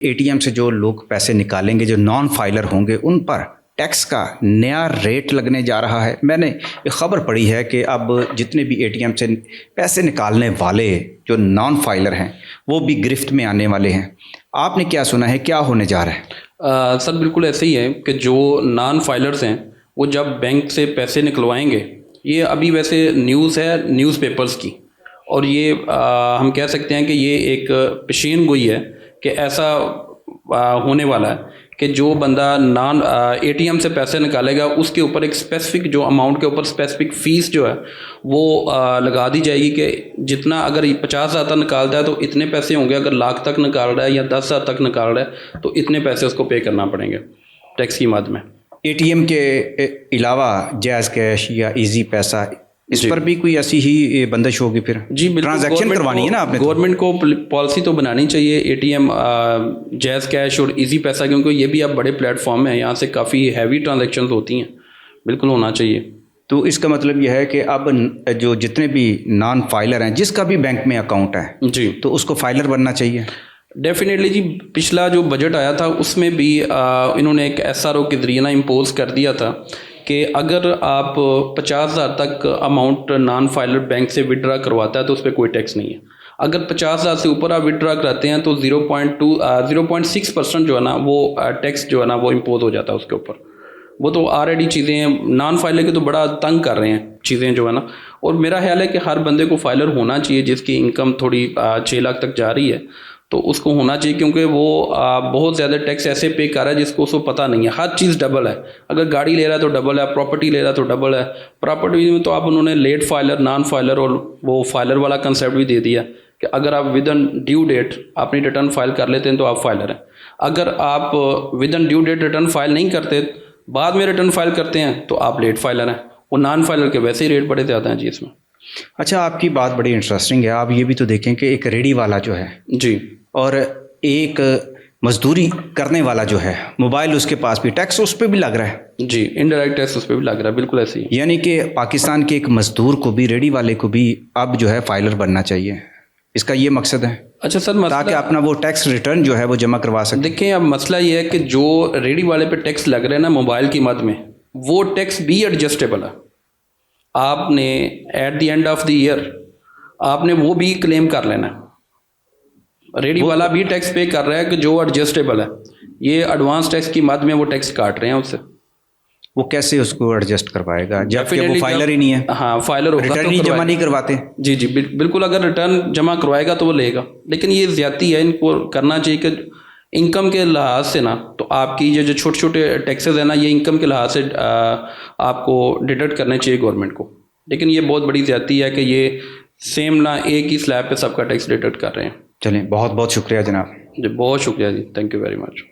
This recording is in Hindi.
एटीएम से जो लोग पैसे निकालेंगे, जो नॉन फाइलर होंगे, उन पर टैक्स का नया रेट लगने जा रहा है। मैंने एक ख़बर पढ़ी है कि अब जितने भी एटीएम से पैसे निकालने वाले जो नॉन फाइलर हैं वो भी गिरफ्त में आने वाले हैं। आपने क्या सुना है, क्या होने जा रहा है? सर बिल्कुल ऐसे ही है कि जो नॉन फाइलर्स हैं वो जब बैंक से पैसे निकलवाएंगे, ये अभी वैसे न्यूज़ है न्यूज़पेपर्स की, और ये हम कह सकते हैं कि ये एक पेशीन गोई है कि ऐसा होने वाला है कि जो बंदा नॉन एटीएम से पैसे निकालेगा उसके ऊपर एक स्पेसिफिक जो अमाउंट के ऊपर स्पेसिफिक फ़ीस जो है वो लगा दी जाएगी कि जितना अगर 50,000 तक निकालता है तो इतने पैसे होंगे, अगर लाख तक निकाल रहा है या 10,000 तक निकाल रहा है तो इतने पैसे उसको पे करना पड़ेंगे टैक्स की मद में। एटीएम के अलावा जायज़ कैश या इजी पैसा, इस पर भी कोई ऐसी ही बंदिश होगी फिर? जी बिल्कुल, ट्रांजैक्शन करवानी है ना आपने? गवर्नमेंट को पॉलिसी तो बनानी चाहिए एटीएम जायज़ कैश और इजी पैसा, क्योंकि ये भी अब बड़े प्लेटफॉर्म हैं, यहाँ से काफ़ी हैवी ट्रांजैक्शन होती हैं, बिल्कुल होना चाहिए। तो इसका मतलब यह है कि अब जो जितने भी नॉन फाइलर हैं, जिसका भी बैंक में अकाउंट है जी, तो उसको फाइलर बनना चाहिए। डेफिनेटली जी। पिछला जो बजट आया था उसमें भी इन्होंने एक एसआरओ के जरिए ना इम्पोज कर दिया था कि अगर आप 50,000 तक अमाउंट नॉन फाइलर बैंक से विड्रा करवाता है तो उस पर कोई टैक्स नहीं है। अगर 50,000 से ऊपर आप विड्रा कराते हैं तो 0.6% जो है ना वो टैक्स जो है ना वो इम्पोज हो जाता है उसके ऊपर। वो तो ऑलरेडी चीज़ें नॉन फाइलर के तो बड़ा तंग कर रहे हैं चीज़ें जो है ना, और मेरा ख्याल है कि हर बंदे को फाइलर होना चाहिए जिसकी इनकम थोड़ी 6 लाख तक जा रही है तो उसको होना चाहिए, क्योंकि वो बहुत ज़्यादा टैक्स ऐसे पे कर रहा है जिसको उसको पता नहीं है। हर चीज़ डबल है, अगर गाड़ी ले रहा है तो डबल है, प्रॉपर्टी ले रहा है तो डबल है। प्रॉपर्टी में तो आप उन्होंने लेट फाइलर, नॉन फाइलर और वो फाइलर वाला कंसेप्ट भी दे दिया कि अगर आप विद इन ड्यू डेट अपनी रिटर्न फाइल कर लेते हैं तो आप फाइलर हैं। अगर आप within due date return file नहीं करते, बाद में रिटर्न फाइल करते हैं तो आप लेट फाइलर हैं। वो नॉन फाइलर के वैसे ही रेट बड़े ज़्यादा हैं जी इसमें। अच्छा, आपकी बात बड़ी इंटरेस्टिंग है। आप ये भी तो देखें कि एक रेडी वाला जो है जी, और एक मजदूरी करने वाला जो है, मोबाइल उसके पास भी टैक्स उस पर भी लग रहा है। जी, इनडायरेक्ट टैक्स उस पर भी लग रहा है, बिल्कुल ऐसे ही। यानी कि पाकिस्तान के एक मजदूर को भी, रेडी वाले को भी अब जो है फाइलर बनना चाहिए, इसका ये मकसद है? अच्छा सर, ताकि अपना वो टैक्स रिटर्न जो है वो जमा करवा सके। देखें, अब मसला ये है कि जो रेडी वाले पे टैक्स लग रहा है ना मोबाइल की मद में, वो टैक्स भी एडजस्टेबल है। आपने at the end of the year आपने वो भी क्लेम कर लेना है। रेडी वाला भी टैक्स पे कर रहा है कि जो एडजस्टेबल है, ये एडवांस टैक्स की मद में वो टैक्स काट रहे हैं उससे। वो कैसे उसको एडजस्ट करवाएगा जबकि वो फाइलर ही नहीं है? हाँ, फाइलर होगा रिटर्न तो ही जमा नहीं करवाते। जी जी, बिल्कुल। अगर रिटर्न जमा करवाएगा तो वो लेगा, लेकिन ये ज्यादती है। इनको करना चाहिए कि इनकम के लिहाज से ना, तो आपकी जो छोटे छोटे टैक्सेस है ना, ये इनकम के लिहाज से आपको डिडक्ट करने चाहिए गवर्नमेंट को। लेकिन ये बहुत बड़ी ज्यादती है कि ये सेम ना एक ही स्लैब पे सबका टैक्स डिडक्ट कर रहे हैं। चलें, बहुत बहुत शुक्रिया जनाब। जी, बहुत शुक्रिया जी, थैंक यू वेरी मच।